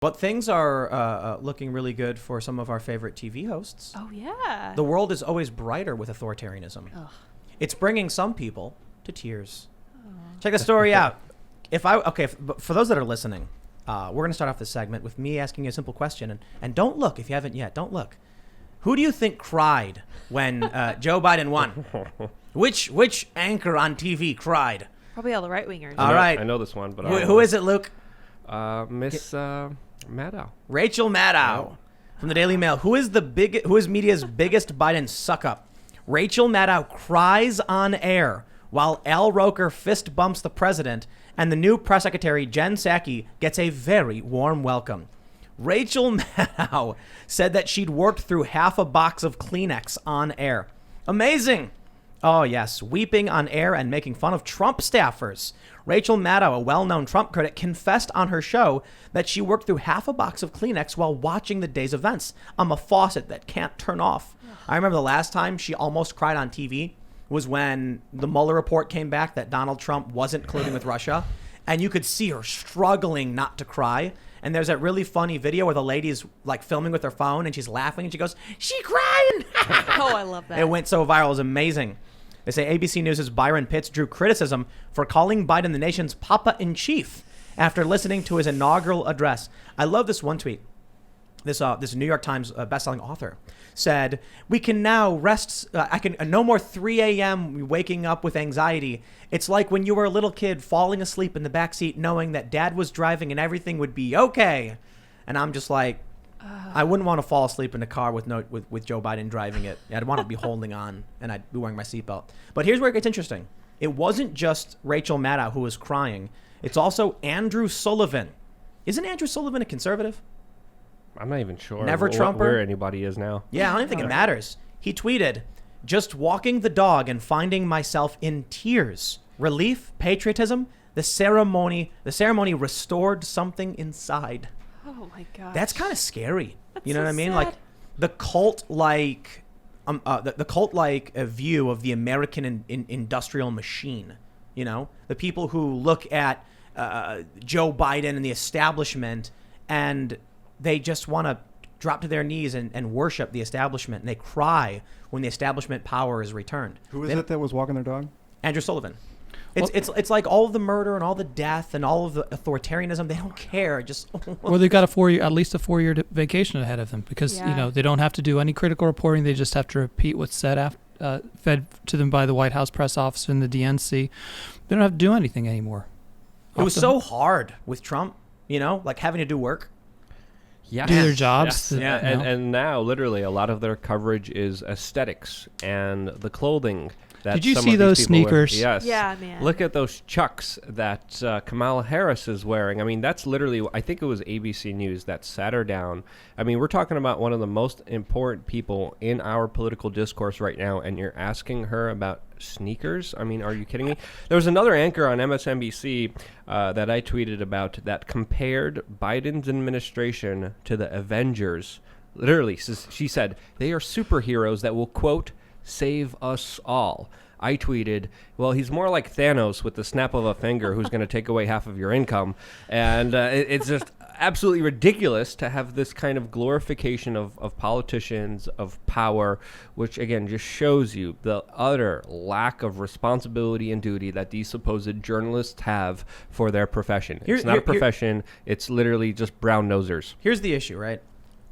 But things are looking really good for some of our favorite TV hosts. Oh, yeah. The world is always brighter with authoritarianism. Ugh. It's bringing some people to tears. Oh. Check the story out. For those that are listening, we're going to start off this segment with me asking you a simple question. And don't look if you haven't yet. Don't look. Who do you think cried when Joe Biden won? Which anchor on TV cried? Probably all the right-wingers. All right. I know this one, but who is it, Luke? Miss Maddow. Rachel Maddow from the Daily Mail. Who is media's biggest Biden suck-up? Rachel Maddow cries on air while Al Roker fist bumps the president, and the new press secretary, Jen Psaki, gets a very warm welcome. Rachel Maddow said that she'd worked through half a box of Kleenex on air. Amazing. Oh, yes, weeping on air and making fun of Trump staffers. Rachel Maddow, a well-known Trump critic, confessed on her show that she worked through half a box of Kleenex while watching the day's events. I'm a faucet that can't turn off. I remember the last time she almost cried on TV was when the Mueller report came back that Donald Trump wasn't colluding with Russia, and you could see her struggling not to cry. And there's that really funny video where the lady's like filming with her phone and she's laughing and she goes, "She crying." Oh, I love that. It went so viral. It was amazing. They say ABC News' Byron Pitts drew criticism for calling Biden the nation's Papa-in-Chief after listening to his inaugural address. I love this one tweet. This New York Times bestselling author said, "We can now rest. I can no more 3 a.m. waking up with anxiety. It's like when you were a little kid falling asleep in the backseat knowing that dad was driving and everything would be okay." And I'm just like, I wouldn't want to fall asleep in a car with Joe Biden driving it. I'd want to be holding on and I'd be wearing my seatbelt. But here's where it gets interesting. It wasn't just Rachel Maddow who was crying. It's also Andrew Sullivan. Isn't Andrew Sullivan a conservative? I'm not even sure Never Trumper? where anybody is now. Yeah, I don't even think it matters. He tweeted, "Just walking the dog and finding myself in tears. Relief, patriotism, the ceremony restored something inside." Oh my God. That's kind of scary. You know so what I mean? sad. Like the cult-like view of the American industrial machine. You know, the people who look at Joe Biden and the establishment and they just want to drop to their knees and worship the establishment, and they cry when the establishment power is returned. Who is it that was walking their dog? Andrew Sullivan. It's like all of the murder and all the death and all of the authoritarianism. They don't care. Just Well, they've got at least a 4-year vacation ahead of them because they don't have to do any critical reporting. They just have to repeat what's said fed to them by the White House press office and the DNC. They don't have to do anything anymore. It was so hard with Trump, like having to do work. Yes. Do their jobs. Yes. And now, literally, a lot of their coverage is aesthetics and the clothing. Did you see those sneakers? Yes. Yeah, man. Look at those Chucks that Kamala Harris is wearing. I mean, that's literally, I think it was ABC News that sat her down. I mean, we're talking about one of the most important people in our political discourse right now, and you're asking her about sneakers? I mean, are you kidding me? There was another anchor on MSNBC that I tweeted about that compared Biden's administration to the Avengers. Literally, she said, they are superheroes that will, quote, save us all. I tweeted, well, he's more like Thanos with the snap of a finger who's going to take away half of your income. And it's just absolutely ridiculous to have this kind of glorification of politicians, of power, which, again, just shows you the utter lack of responsibility and duty that these supposed journalists have for their profession. It's not a profession. It's literally just brown nosers. Here's the issue, right?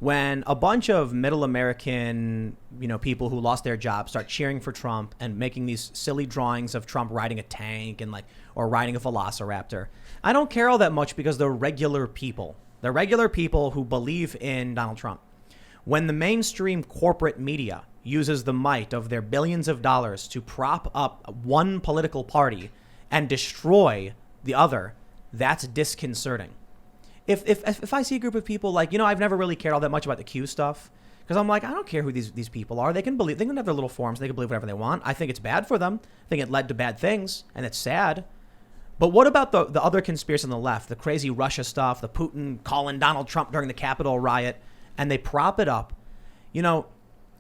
When a bunch of middle American, people who lost their jobs start cheering for Trump and making these silly drawings of Trump riding a tank or riding a velociraptor, I don't care all that much because they're regular people. They're regular people who believe in Donald Trump. When the mainstream corporate media uses the might of their billions of dollars to prop up one political party and destroy the other, that's disconcerting. If I see a group of people I've never really cared all that much about the Q stuff because I'm like, I don't care who these people are. They can have their little forums. They can believe whatever they want. I think it's bad for them. I think it led to bad things, and it's sad. But what about the other conspiracy on the left, the crazy Russia stuff, the Putin calling Donald Trump during the Capitol riot, and they prop it up?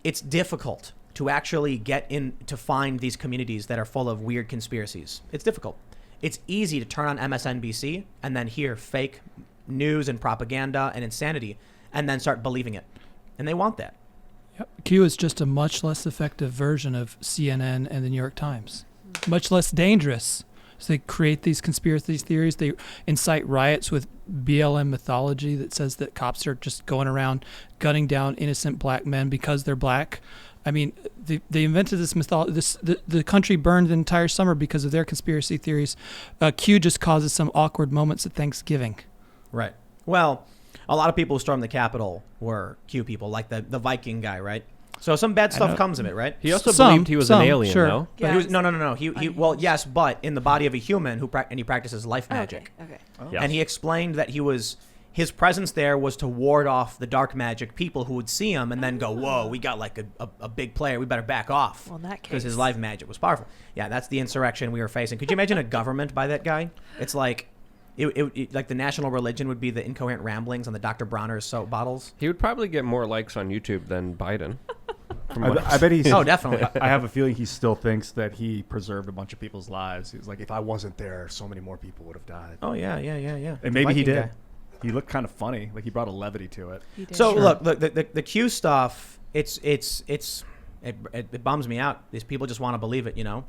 It's difficult to actually get in to find these communities that are full of weird conspiracies. It's difficult. It's easy to turn on MSNBC and then hear fake news and propaganda and insanity and then start believing it. And they want that. Yep. Q is just a much less effective version of CNN and the New York Times. Much less dangerous. So they create these conspiracy theories. They incite riots with BLM mythology that says that cops are just going around gunning down innocent black men because they're black. I mean, they invented this mythology. The country burned the entire summer because of their conspiracy theories. Q just causes some awkward moments at Thanksgiving. Right. Well, a lot of people who stormed the Capitol were Q people, like the Viking guy, right? So some bad stuff comes of it, right? He also believed he was an alien, sure. though. But he was, no. He well, yes, but in the body of a human and he practices life magic. Okay. Oh. Yes. And he explained that his presence there was to ward off the dark magic people who would see him and then go, whoa, we got like a big player. We better back off. Well, in that because his case. life magic was powerful. Yeah, that's the insurrection we were facing. Could you imagine a government by that guy? It's like, it like the national religion would be the incoherent ramblings on the Dr. Bronner's soap bottles. He would probably get more likes on YouTube than Biden. I bet he's. Oh, definitely. I have a feeling he still thinks that he preserved a bunch of people's lives. He's like, if I wasn't there, so many more people would have died. Oh, yeah. And maybe he Viking did. guy. He looked kind of funny. Like he brought a levity to it. He did. So Sure. look, the Q stuff, it bums me out. These people just want to believe it, you know.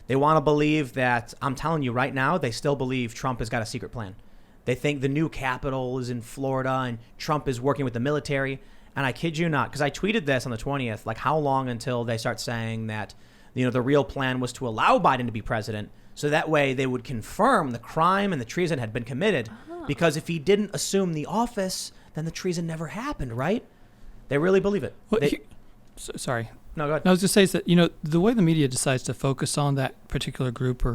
They want to believe that, I'm telling you right now, they still believe Trump has got a secret plan. They think the new Capitol is in Florida and Trump is working with the military. And I kid you not, because I tweeted this on the 20th, like how long until they start saying that, you know, the real plan was to allow Biden to be president. So that way they would confirm the crime and the treason had been committed. Because if he didn't assume the office, then the treason never happened, right? They really believe it. Well, They- sorry. no, go ahead. No, I was going to say is that, you know, the way the media decides to focus on that particular group,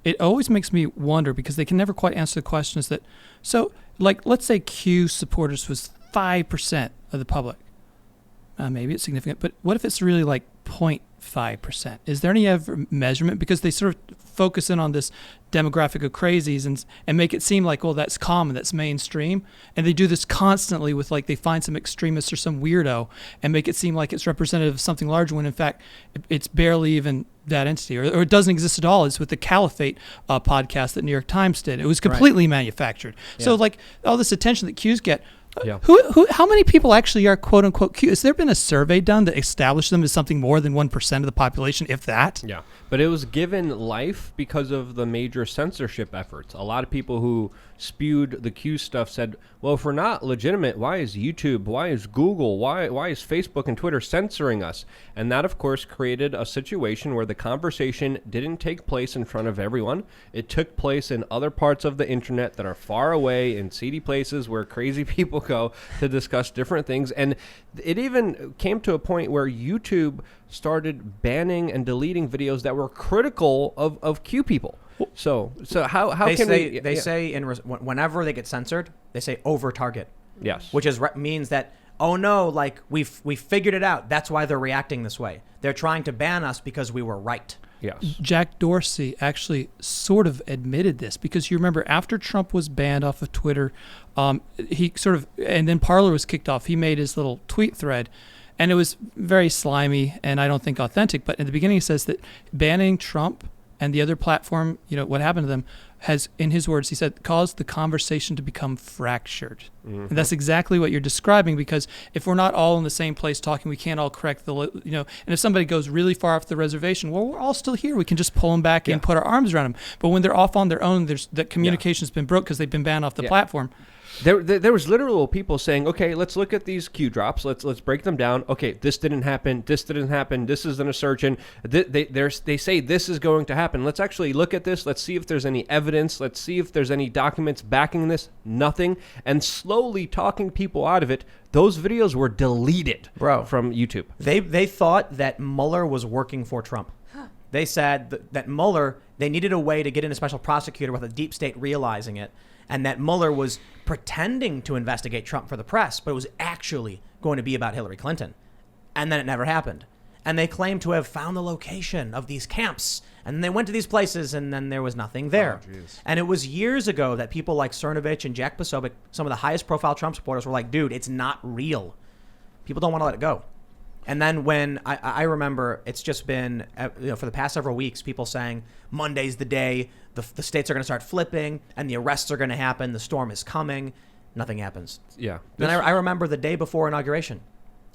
it always makes me wonder because they can never quite answer the question is that, so, like, let's say Q supporters was 5% of the public. Maybe it's significant, but what if it's really like 0.5%? Is there any ever measurement? Because they sort of focus in on this demographic of crazies and make it seem like, well, that's common, that's mainstream. And they do this constantly with, like, they find some extremist or some weirdo and make it seem like it's representative of something larger when in fact it's barely even that entity or it doesn't exist at all. It's with the Caliphate podcast that New York Times did. It was completely manufactured. Yeah. So like all this attention that Q's get, Yeah. how many people actually are quote unquote Q? Has there been a survey done that established them as something more than 1% of the population, if that? Yeah, but it was given life because of the major censorship efforts. A lot of people who spewed the Q stuff said, well, if we're not legitimate, why is YouTube, why is Google, why is Facebook and Twitter censoring us? And that, of course, created a situation where the conversation didn't take place in front of everyone. It took place in other parts of the internet that are far away in seedy places where crazy people go to discuss different things. And it even came to a point where YouTube started banning and deleting videos that were critical of Q people. So how They can say, we? they say whenever they get censored, they say Overtarget, Yes. which means that, oh no, like we figured it out. That's why they're reacting this way. They're trying to ban us because we were right. Yes. Jack Dorsey actually sort of admitted this because you remember after Trump was banned off of Twitter, he sort of, and then Parler was kicked off. He made his little tweet thread and it was very slimy and I don't think authentic. But in the beginning, he says that banning Trump and the other platform, you know, what happened to them has, in his words, he said, caused the conversation to become fractured. And that's exactly what you're describing because if we're not all in the same place talking, we can't all correct the, you know, and if somebody goes really far off the reservation, well, we're all still here. We can just pull them back and put our arms around them. But when they're off on their own, there's that communication's been broke because they've been banned off the platform. There was literal people saying, okay, let's look at these Q drops. Let's break them down. Okay, this didn't happen. This didn't happen. This is an assertion. They say this is going to happen. Let's actually look at this. Let's see if there's any evidence. Let's see if there's any documents backing this. Nothing. And slowly talking people out of it. Those videos were deleted from YouTube. They thought that Mueller was working for Trump. They said that Mueller, they needed a way to get in a special prosecutor with a deep state realizing it. And that Mueller was pretending to investigate Trump for the press, but it was actually going to be about Hillary Clinton. And then it never happened. And they claimed to have found the location of these camps. And they went to these places, and then there was nothing there. And it was years ago that people like Cernovich and Jack Posobiec, some of the highest profile Trump supporters, were like, dude, it's not real. People don't want to let it go. And then when I remember, it's just been, you know, for the past several weeks, people saying Monday's the day the states are going to start flipping and the arrests are going to happen. The storm is coming. Nothing happens. Yeah. Then I remember the day before inauguration.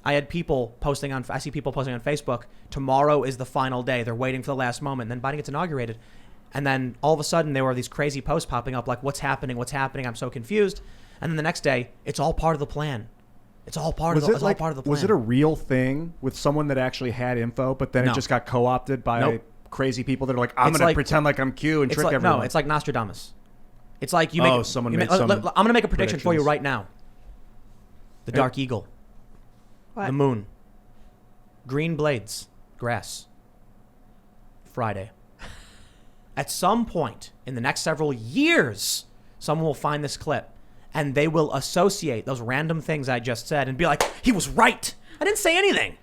I see people posting on Facebook, tomorrow is the final day. They're waiting for the last moment. And then Biden gets inaugurated. And then all of a sudden there were these crazy posts popping up like, what's happening? What's happening? I'm so confused. And then the next day, it's all part of the plan. It's all part of the plan. Was it a real thing with someone that actually had info, but then it just got co-opted by crazy people that are like, I'm going to pretend like I'm Q and trick everyone? No, it's like Nostradamus. It's like you make. I'm going to make a prediction for you right now. The Dark Eagle. What? The moon. Green blades. Grass. Friday. At some point in the next several years, someone will find this clip and they will associate those random things I just said and be like, he was right. I didn't say anything.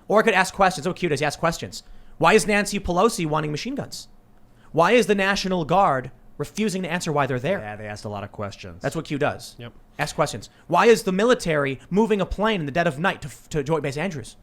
Or I could ask questions. Oh, cute as he asks questions. Why is Nancy Pelosi wanting machine guns? Why is the National Guard refusing to answer why they're there? Yeah, they asked a lot of questions. That's what Q does. Yep. Ask questions. Why is the military moving a plane in the dead of night to Joint Base Andrews?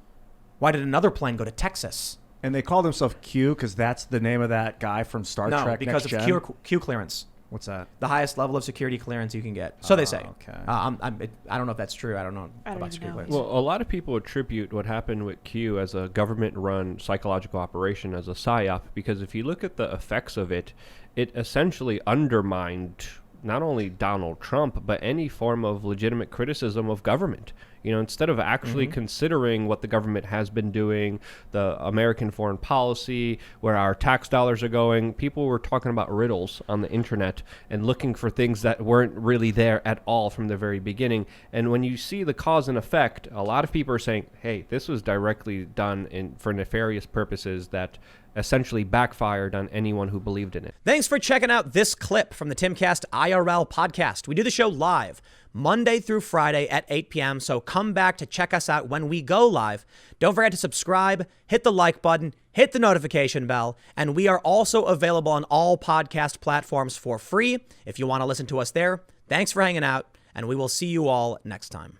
Why did another plane go to Texas? And they call themselves Q because that's the name of that guy from Star Trek. No, because Next of Gen? Q clearance. What's that? The highest level of security clearance you can get. So they say. Okay. I don't know if that's true. I don't know I don't about even security know. clearance. Well, a lot of people attribute what happened with Q as a government-run psychological operation as a psyop, because if you look at the effects of it, it essentially undermined not only Donald Trump, but any form of legitimate criticism of government. You know, instead of actually considering what the government has been doing, the American foreign policy, where our tax dollars are going, people were talking about riddles on the internet and looking for things that weren't really there at all from the very beginning. And when you see the cause and effect, a lot of people are saying, hey, this was directly done for nefarious purposes that essentially backfired on anyone who believed in it. Thanks for checking out this clip from the Timcast IRL podcast. We do the show live Monday through Friday at 8 p.m. So come back to check us out when we go live. Don't forget to subscribe, hit the like button, hit the notification bell, and we are also available on all podcast platforms for free if you want to listen to us there. Thanks for hanging out, and we will see you all next time.